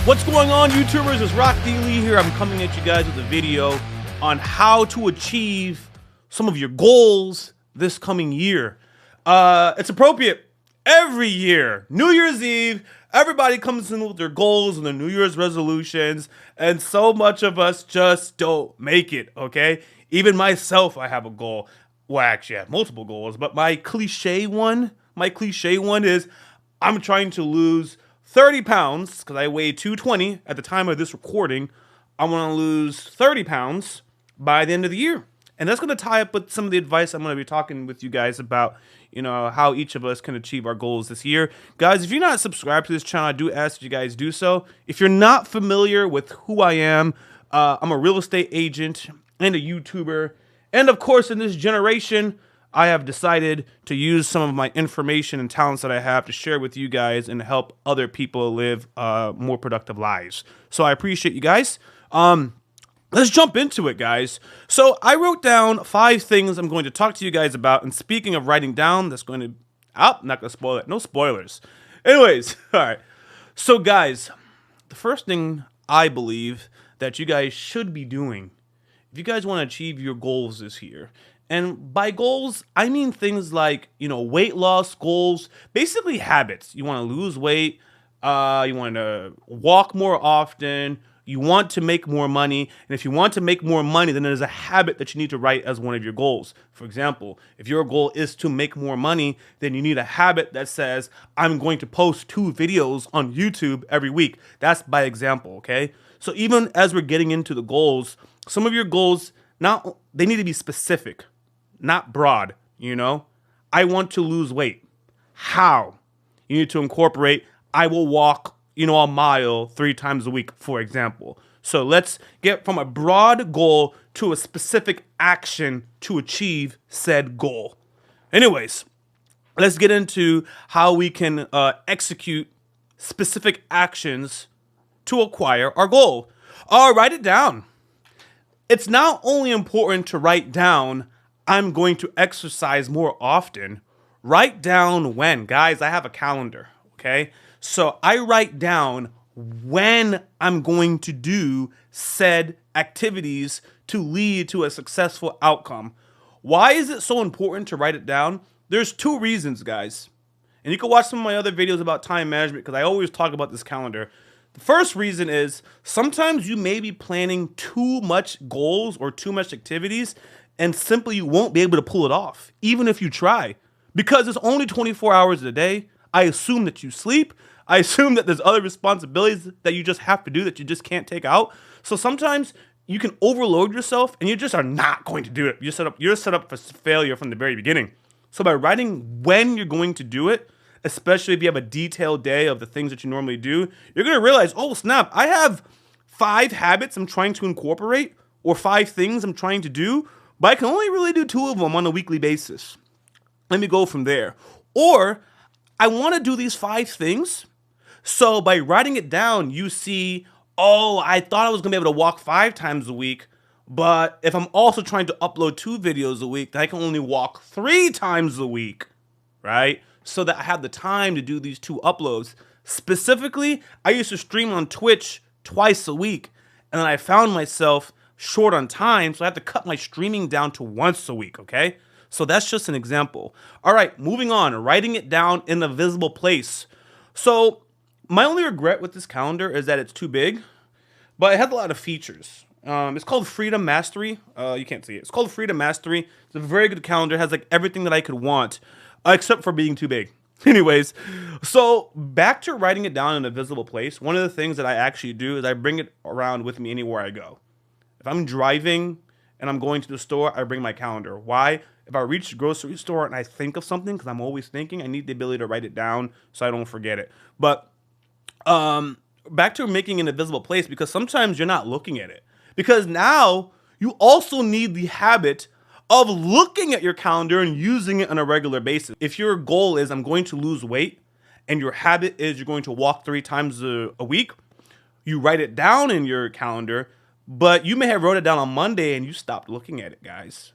What's going on, YouTubers? It's Rock D. Lee here. I'm coming at you guys with a video on how to achieve some of your goals this coming year. It's appropriate. Every year, New Year's Eve, everybody comes in with their goals and their New Year's resolutions, and so much of us just don't make it, okay? Even myself, I have a goal. Well, actually, I have multiple goals, but my cliche one is I'm trying to lose 30 pounds, because I weigh 220 at the time of this recording. I want to lose 30 pounds by the end of the year. And that's going to tie up with some of the advice I'm going to be talking with you guys about, you know, how each of us can achieve our goals this year. Guys, if you're not subscribed to this channel, I do ask that you guys do so. If you're not familiar with who I am, I'm a real estate agent and a YouTuber. And of course, in this generation, I have decided to use some of my information and talents that I have to share with you guys and help other people live more productive lives. So I appreciate you guys. Let's jump into it, guys. So I wrote down 5 things I'm going to talk to you guys about. And speaking of writing down, that's going to... I'm not going to spoil it. No spoilers. Anyways, all right. So guys, the first thing I believe that you guys should be doing, if you guys want to achieve your goals this year, and by goals, I mean things like, you know, weight loss goals, basically habits. You want to lose weight, you want to walk more often, you want to make more money, and if you want to make more money, then there's a habit that you need to write as one of your goals. For example, if your goal is to make more money, then you need a habit that says, I'm going to post 2 videos on YouTube every week. That's by example, okay? So even as we're getting into the goals, some of your goals, now they need to be specific, not broad, you know? I want to lose weight. How? You need to incorporate, I will walk, you know, a mile 3 times a week, for example. So let's get from a broad goal to a specific action to achieve said goal. Anyways, let's get into how we can execute specific actions to acquire our goal. Write it down. It's not only important to write down, I'm going to exercise more often. Write down when. Guys, I have a calendar, okay? So I write down when I'm going to do said activities to lead to a successful outcome. Why is it so important to write it down? There's 2 reasons, guys. And you can watch some of my other videos about time management because I always talk about this calendar. The first reason is sometimes you may be planning too much goals or too much activities and simply you won't be able to pull it off, even if you try. Because it's only 24 hours a day. I assume that you sleep. I assume that there's other responsibilities that you just have to do that you just can't take out. So sometimes you can overload yourself and you just are not going to do it. You're set up for failure from the very beginning. So by writing when you're going to do it, especially if you have a detailed day of the things that you normally do, you're going to realize, oh snap, I have 5 habits I'm trying to incorporate or 5 things I'm trying to do, but I can only really do 2 of them on a weekly basis. Let me go from there. Or I want to do these 5 things. So by writing it down, you see, oh, I thought I was going to be able to walk 5 times a week. But if I'm also trying to upload 2 videos a week, then I can only walk 3 times a week, right? So that I have the time to do these 2 uploads. Specifically, I used to stream on Twitch twice a week. And then I found myself short on time, so I have to cut my streaming down to once a week, okay? So that's just an example. All right, moving on, writing it down in a visible place. So my only regret with this calendar is that it's too big, but it has a lot of features. It's called Freedom Mastery. You can't see it. It's called Freedom Mastery. It's a very good calendar. It has like everything that I could want, except for being too big. Anyways, so back to writing it down in a visible place. One of the things that I actually do is I bring it around with me anywhere I go. If I'm driving and I'm going to the store, I bring my calendar. Why? If I reach the grocery store and I think of something, because I'm always thinking, I need the ability to write it down so I don't forget it. But back to making an invisible place, because sometimes you're not looking at it. Because now you also need the habit of looking at your calendar and using it on a regular basis. If your goal is I'm going to lose weight and your habit is you're going to walk 3 times a week, you write it down in your calendar. But you may have wrote it down on Monday and you stopped looking at it, guys.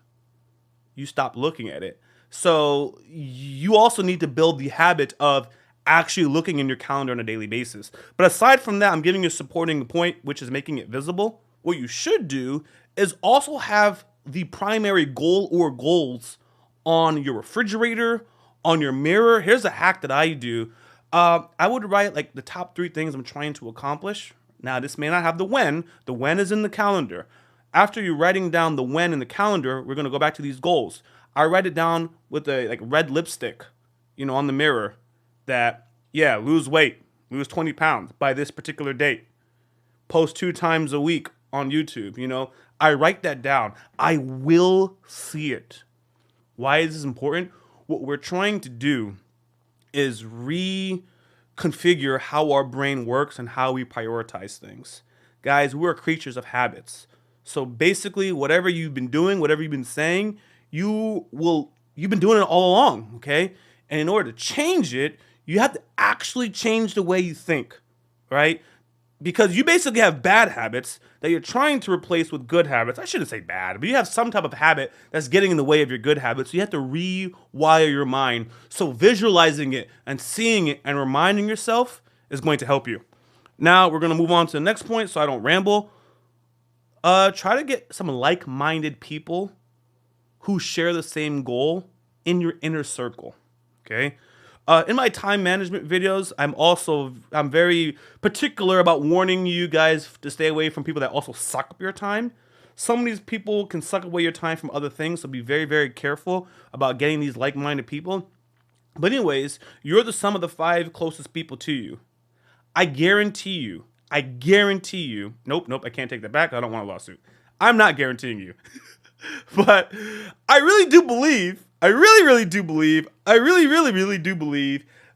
You stopped looking at it. So you also need to build the habit of actually looking in your calendar on a daily basis. But aside from that, I'm giving you a supporting point, which is making it visible. What you should do is also have the primary goal or goals on your refrigerator, on your mirror. Here's a hack that I do. I would write like the top 3 things I'm trying to accomplish. Now, this may not have the when. The when is in the calendar. After you're writing down the when in the calendar, we're going to go back to these goals. I write it down with a like red lipstick, on the mirror that, yeah, lose weight, lose 20 pounds by this particular date. Post 2 times a week on YouTube, I write that down. I will see it. Why is this important? What we're trying to do is reconfigure how our brain works and how we prioritize things. Guys, we're creatures of habits. So basically, whatever you've been doing, whatever you've been saying, you've been doing it all along, okay? And in order to change it, you have to actually change the way you think, right? Because you basically have bad habits that you're trying to replace with good habits. I shouldn't say bad, but you have some type of habit that's getting in the way of your good habits. So you have to rewire your mind. So visualizing it and seeing it and reminding yourself is going to help you. Now we're going to move on to the next point so I don't ramble. Try to get some like-minded people who share the same goal in your inner circle, okay? In my time management videos, I'm very particular about warning you guys to stay away from people that also suck up your time. Some of these people can suck away your time from other things, so be very, very careful about getting these like-minded people. But anyways, you're the sum of the 5 closest people to you. I guarantee you, nope, I can't take that back. I don't want a lawsuit. I'm not guaranteeing you. But I really do believe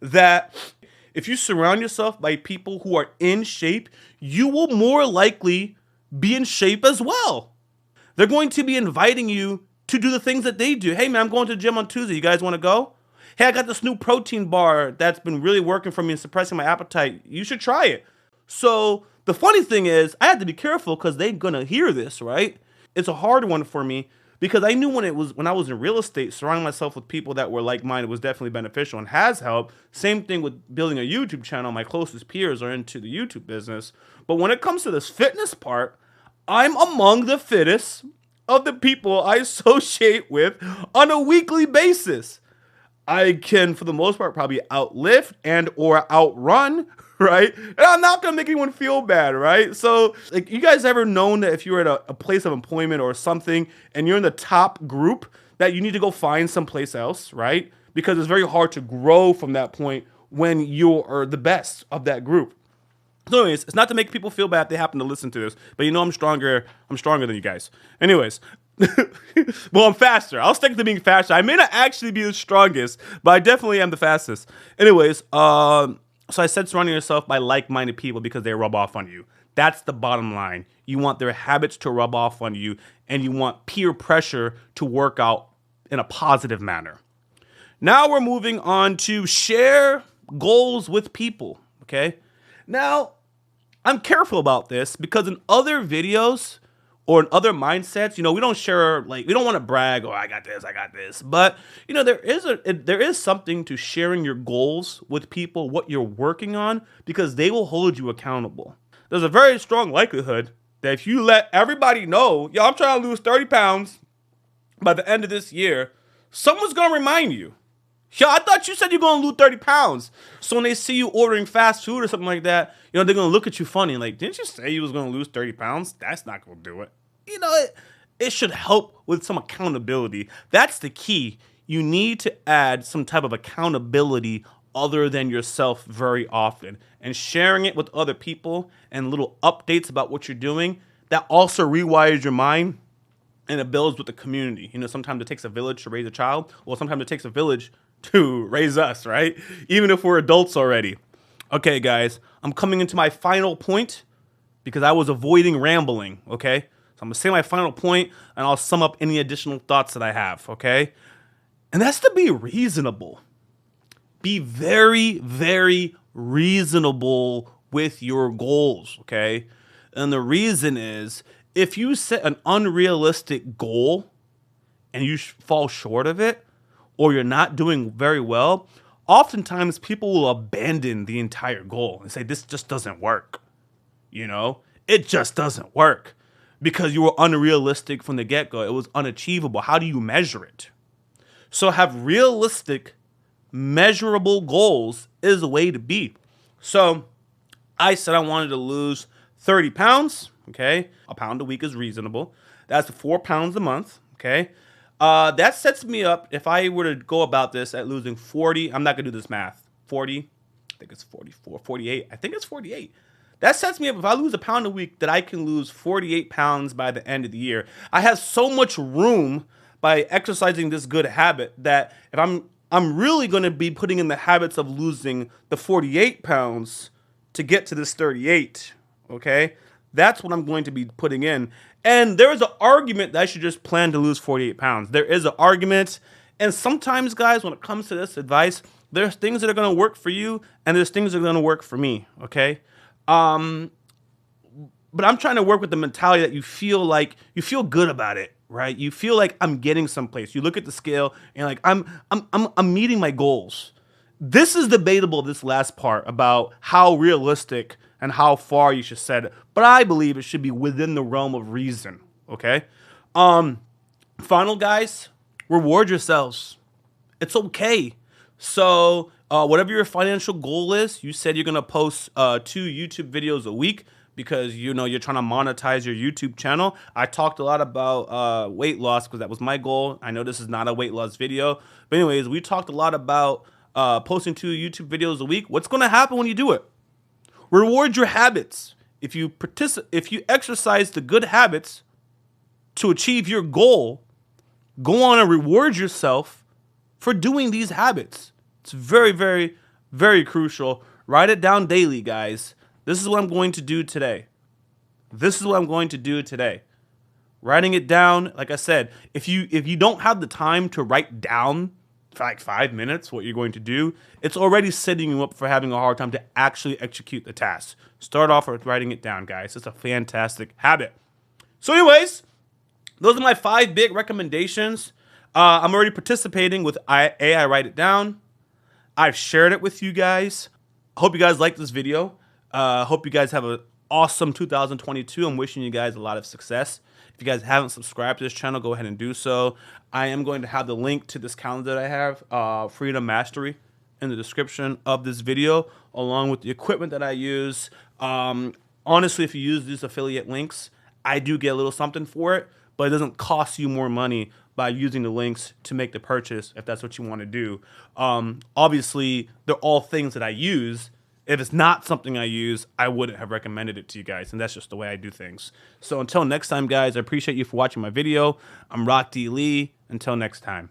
that if you surround yourself by people who are in shape, you will more likely be in shape as well. They're going to be inviting you to do the things that they do. Hey man, I'm going to the gym on Tuesday. You guys want to go? Hey, I got this new protein bar that's been really working for me and suppressing my appetite. You should try it. So the funny thing is, I had to be careful because they're gonna hear this, right? It's a hard one for me because I knew when I was in real estate, surrounding myself with people that were like-minded was definitely beneficial and has helped. Same thing with building a YouTube channel. My closest peers are into the YouTube business. But when it comes to this fitness part, I'm among the fittest of the people I associate with on a weekly basis. I can, for the most part, probably outlift and or outrun, right? And I'm not gonna make anyone feel bad, right? So, like, you guys ever known that if you're at a place of employment or something and you're in the top group, that you need to go find someplace else, right? Because it's very hard to grow from that point when you are the best of that group. So anyways, it's not to make people feel bad if they happen to listen to this, but I'm stronger than you guys. Anyways, well, I'm faster. I'll stick to being faster. I may not actually be the strongest, but I definitely am the fastest. Anyways, so I said surrounding yourself by like-minded people because they rub off on you. That's the bottom line. You want their habits to rub off on you, and you want peer pressure to work out in a positive manner. Now we're moving on to share goals with people, okay? Now, I'm careful about this because in other videos or in other mindsets, we don't share, we don't want to brag, I got this. But, there is something to sharing your goals with people, what you're working on, because they will hold you accountable. There's a very strong likelihood that if you let everybody know, I'm trying to lose 30 pounds by the end of this year, someone's going to remind you. I thought you said you're going to lose 30 pounds. So when they see you ordering fast food or something like that, they're going to look at you funny. Like, didn't you say you was going to lose 30 pounds? That's not going to do it. It should help with some accountability. That's the key. You need to add some type of accountability other than yourself very often. And sharing it with other people and little updates about what you're doing, that also rewires your mind and it builds with the community. Sometimes it takes a village to raise a child. Well, sometimes it takes a village to raise us, right? Even if we're adults already. Okay, guys, I'm coming into my final point because I was avoiding rambling, okay? So I'm gonna say my final point and I'll sum up any additional thoughts that I have, okay? And that's to be reasonable. Be very, very reasonable with your goals, okay? And the reason is, if you set an unrealistic goal and you fall short of it, or you're not doing very well, oftentimes people will abandon the entire goal and say, this just doesn't work. You know, it just doesn't work because you were unrealistic from the get-go. It was unachievable. How do you measure it? So have realistic, measurable goals is a way to be. So I said I wanted to lose 30 pounds. Okay. A pound a week is reasonable. That's 4 pounds a month. Okay. That sets me up, if I were to go about this at losing 40, I'm not going to do this math. 40, I think it's 44, 48. I think it's 48. That sets me up, if I lose a pound a week, that I can lose 48 pounds by the end of the year. I have so much room by exercising this good habit that if I'm really going to be putting in the habits of losing the 48 pounds to get to this 38, okay? That's what I'm going to be putting in. And there is an argument that I should just plan to lose 48 pounds. There is an argument. And sometimes, guys, when it comes to this advice, there's things that are going to work for you and there's things that are going to work for me, okay? But I'm trying to work with the mentality that you feel good about it, right? You feel like I'm getting someplace. You look at the scale and you're like, I'm meeting my goals. This is debatable, this last part about how realistic and how far you should set it. But I believe it should be within the realm of reason, okay? Final, guys, reward yourselves. It's okay. So whatever your financial goal is, you said you're going to post 2 YouTube videos a week because, you know, you're trying to monetize your YouTube channel. I talked a lot about weight loss because that was my goal. I know this is not a weight loss video. But anyways, we talked a lot about posting 2 YouTube videos a week. What's going to happen when you do it? Reward your habits. If you exercise the good habits to achieve your goal, go on and reward yourself for doing these habits. It's very, very, very crucial. Write it down daily, guys. This is what I'm going to do today. This is what I'm going to do today. Writing it down, like I said, if you don't have the time to write down for like 5 minutes what you're going to do, it's already setting you up for having a hard time to actually execute the task. Start off with writing it down, guys. It's a fantastic habit. So anyways, those are my 5 big recommendations. I'm already participating with AI Write It Down. I've shared it with you guys. I hope you guys like this video. Hope you guys have an awesome 2022. I'm wishing you guys a lot of success. If you guys haven't subscribed to this channel, go ahead and do so. I am going to have the link to this calendar that I have, Freedom Mastery, in the description of this video, along with the equipment that I use. Honestly, if you use these affiliate links, I do get a little something for it, but it doesn't cost you more money by using the links to make the purchase if that's what you want to do. Obviously, they're all things that I use. If it's not something I use, I wouldn't have recommended it to you guys, and that's just the way I do things. So until next time, guys, I appreciate you for watching my video. I'm Rock D. Lee. Until next time.